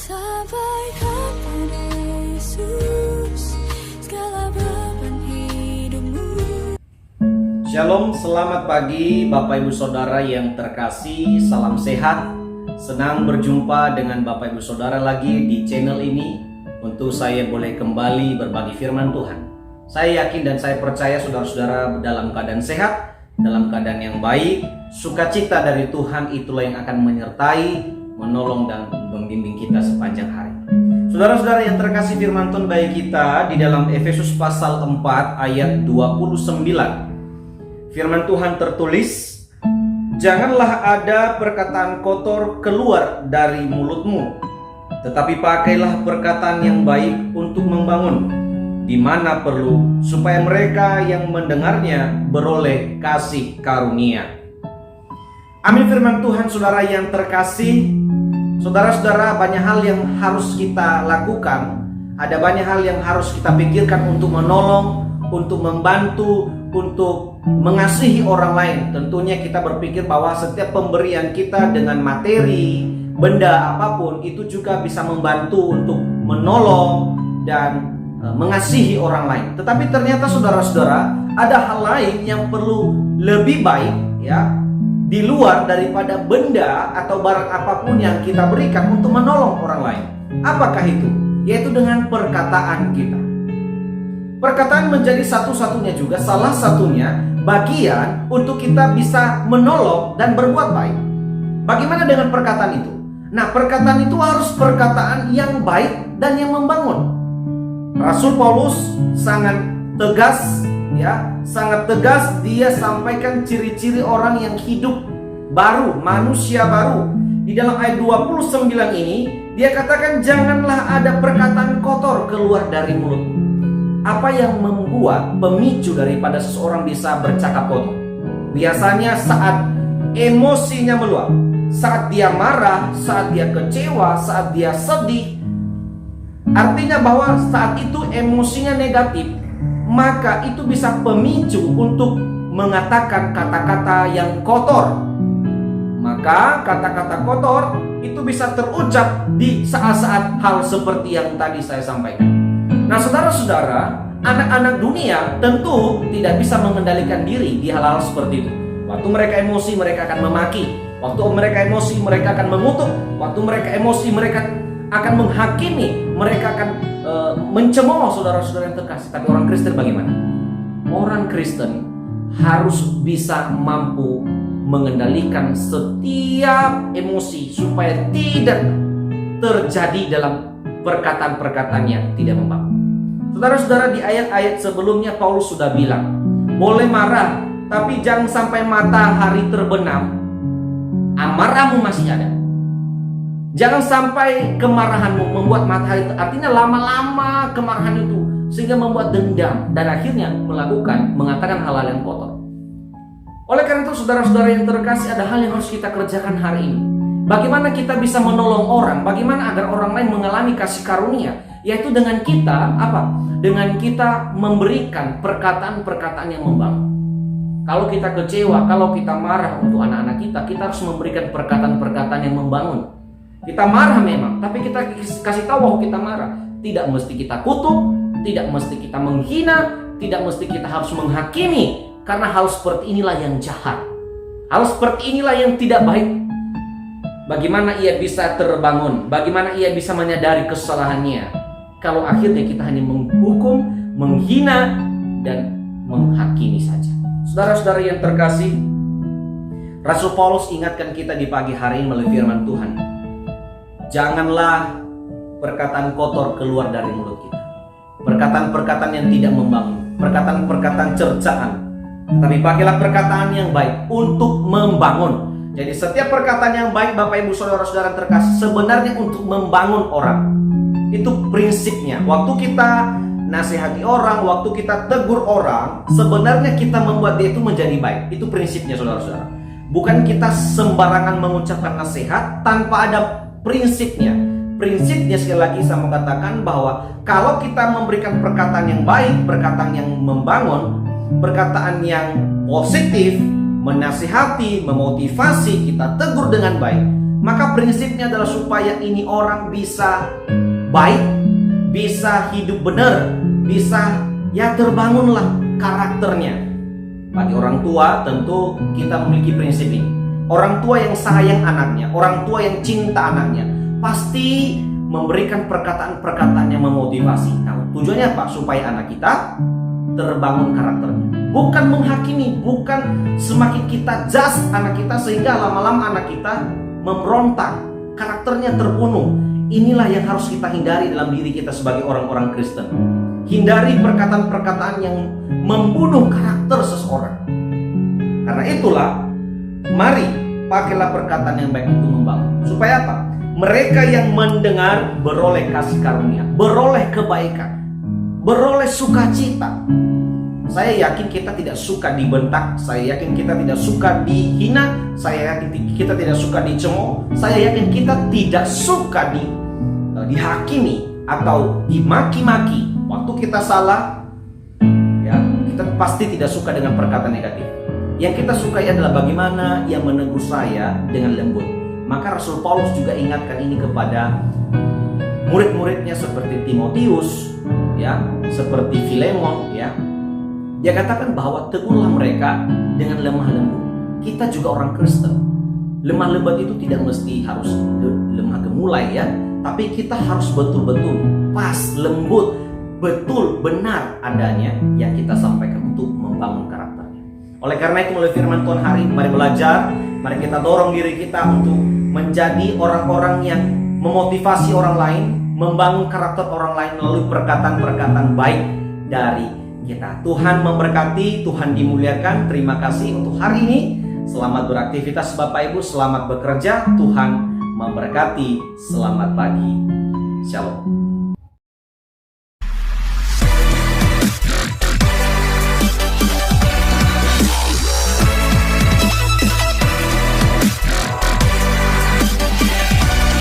Sampai kapan Yesus segala beban hidupmu. Shalom, selamat pagi Bapak Ibu Saudara yang terkasih, salam sehat. Senang berjumpa dengan Bapak Ibu Saudara lagi di channel ini untuk saya boleh kembali berbagi firman Tuhan. Saya yakin dan saya percaya saudara-saudara dalam keadaan sehat, dalam keadaan yang baik. Sukacita dari Tuhan itulah yang akan menyertai, menolong dan membimbing kita sepanjang hari. Saudara-saudara yang terkasih, firman Tuhan bagi kita di dalam Efesus pasal 4 ayat 29. Firman Tuhan tertulis, "Janganlah ada perkataan kotor keluar dari mulutmu, tetapi pakailah perkataan yang baik untuk membangun, di mana perlu, supaya mereka yang mendengarnya beroleh kasih karunia." Amin. Firman Tuhan, saudara yang terkasih, saudara-saudara, banyak hal yang harus kita lakukan. Ada banyak hal yang harus kita pikirkan untuk menolong, untuk membantu, untuk mengasihi orang lain. Tentunya kita berpikir bahwa setiap pemberian kita dengan materi, benda apapun, itu juga bisa membantu untuk menolong dan mengasihi orang lain. Tetapi ternyata saudara-saudara, ada hal lain yang perlu lebih baik, ya, di luar daripada benda atau barang apapun yang kita berikan untuk menolong orang lain. Apakah itu? Yaitu dengan perkataan kita. Perkataan menjadi satu-satunya juga, salah satunya bagian untuk kita bisa menolong dan berbuat baik. Bagaimana dengan perkataan itu? Nah, perkataan itu harus perkataan yang baik dan yang membangun. Rasul Paulus sangat tegas, ya, sangat tegas dia sampaikan ciri-ciri orang yang hidup baru, manusia baru. Di dalam ayat 29 ini dia katakan, janganlah ada perkataan kotor keluar dari mulut. Apa yang membuat pemicu daripada seseorang bisa bercakap kotor? Biasanya saat emosinya meluap, saat dia marah, saat dia kecewa, saat dia sedih. Artinya bahwa saat itu emosinya negatif, maka itu bisa pemicu untuk mengatakan kata-kata yang kotor. Maka kata-kata kotor itu bisa terucap di saat-saat hal seperti yang tadi saya sampaikan. Nah, saudara-saudara, anak-anak dunia tentu tidak bisa mengendalikan diri di hal-hal seperti itu. Waktu mereka emosi, mereka akan memaki. Waktu mereka emosi, mereka akan mengutuk. Waktu mereka emosi, mereka akan menghakimi. Mereka akan mencemooh saudara-saudara yang terkasih. Tapi orang Kristen bagaimana? Orang Kristen harus bisa mampu mengendalikan setiap emosi supaya tidak terjadi dalam perkataan-perkataan yang tidak membangun. Saudara-saudara, di ayat-ayat sebelumnya Paulus sudah bilang, boleh marah, tapi jangan sampai matahari terbenam, amarahmu masih ada. Jangan sampai kemarahanmu membuat matahari, artinya lama-lama kemarahan itu sehingga membuat dendam dan akhirnya mengatakan hal-hal yang kotor. Oleh karena itu, saudara-saudara yang terkasih, ada hal yang harus kita kerjakan hari ini. Bagaimana kita bisa menolong orang? Bagaimana agar orang lain mengalami kasih karunia? Yaitu dengan kita Dengan kita memberikan perkataan-perkataan yang membangun. Kalau kita kecewa, kalau kita marah untuk anak-anak kita harus memberikan perkataan-perkataan yang membangun. Kita marah memang, tapi kita kasih tahu bahwa kita marah. Tidak mesti kita kutuk, tidak mesti kita menghina, tidak mesti kita harus menghakimi. Karena hal seperti inilah yang jahat. Hal seperti inilah yang tidak baik. Bagaimana ia bisa terbangun? Bagaimana ia bisa menyadari kesalahannya? Kalau akhirnya kita hanya menghukum, menghina, dan menghakimi saja. Saudara-saudara yang terkasih, Rasul Paulus ingatkan kita di pagi hari ini melalui firman Tuhan. Janganlah perkataan kotor keluar dari mulut kita. Perkataan-perkataan yang tidak membangun, perkataan-perkataan cercaan. Tapi pakailah perkataan yang baik untuk membangun. Jadi setiap perkataan yang baik, Bapak Ibu Saudara-saudara terkasih, sebenarnya untuk membangun orang. Itu prinsipnya. Waktu kita nasihati orang, waktu kita tegur orang, sebenarnya kita membuat dia itu menjadi baik. Itu prinsipnya, saudara-saudara. Bukan kita sembarangan mengucapkan nasihat tanpa ada prinsipnya. Prinsipnya, sekali lagi saya mau katakan bahwa kalau kita memberikan perkataan yang baik, perkataan yang membangun, perkataan yang positif, menasihati, memotivasi, kita tegur dengan baik, Maka prinsipnya adalah supaya ini orang bisa baik, bisa hidup benar, bisa terbangunlah karakternya. Bagi orang tua tentu kita memiliki prinsip ini. Orang tua yang sayang anaknya, orang tua yang cinta anaknya, pasti memberikan perkataan-perkataan yang memotivasi. Nah, tujuannya apa? Supaya anak kita terbangun karakternya. Bukan menghakimi, bukan semakin kita judge anak kita sehingga lama-lama anak kita memberontak, karakternya terbunuh. Inilah yang harus kita hindari dalam diri kita sebagai orang-orang Kristen. Hindari perkataan-perkataan yang membunuh karakter seseorang. Karena itulah, mari pakailah perkataan yang baik untuk membangun. Supaya apa? Mereka yang mendengar beroleh kasih karunia, beroleh kebaikan, beroleh sukacita. Saya yakin kita tidak suka dibentak, saya yakin kita tidak suka dihina, saya yakin kita tidak suka dicemooh, saya yakin kita tidak suka dihakimi atau dimaki-maki. Waktu kita salah, ya, kita pasti tidak suka dengan perkataan negatif. Yang kita sukai adalah bagaimana ia menegur saya dengan lembut. Maka Rasul Paulus juga ingatkan ini kepada murid-muridnya seperti Timotius, ya, seperti Filemon, ya. Dia katakan bahwa tegurlah mereka dengan lemah lembut. Kita juga orang Kristen. Lemah lembut itu tidak mesti harus lemah gemulai, ya, tapi kita harus betul-betul pas, lembut, betul, benar adanya yang kita sampaikan untuk membangun karakternya. Oleh karena itu, melalui firman Tuhan hari ini, mari belajar, mari kita dorong diri kita untuk menjadi orang-orang yang memotivasi orang lain, membangun karakter orang lain melalui perkataan-perkataan baik dari kita. Tuhan memberkati, Tuhan dimuliakan. Terima kasih untuk hari ini. Selamat beraktivitas Bapak Ibu, selamat bekerja. Tuhan memberkati. Selamat pagi. Shalom.